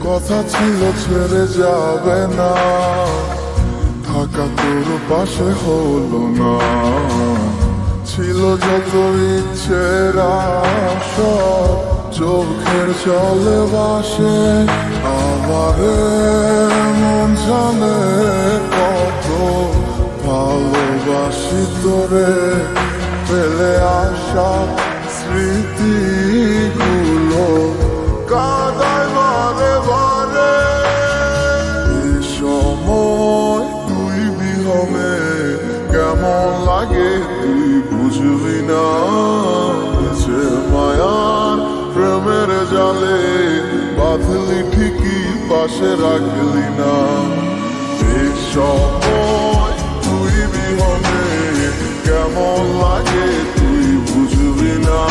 কথা ছিল ছেড়ে যাবে না, থাকা তোর পাশে হলো না। ছিল যত ইচ্ছেরা সব চোখের জলে ভাসে। আমারে মন জানে কত ভালোবাসি তোরে, ফেলে আসা স্মৃতিগুলো কাদায় বারে বারে। এই সময় তুই বিহনে কেমন লাগে তুই বুঝবি না। নিজের মায়ার প্রেমের জালে বাঁধলি ঠিকই পাশে রাখলি না। এই সময় তুই বিহনে কেমন লাগে তুই বুঝবি না।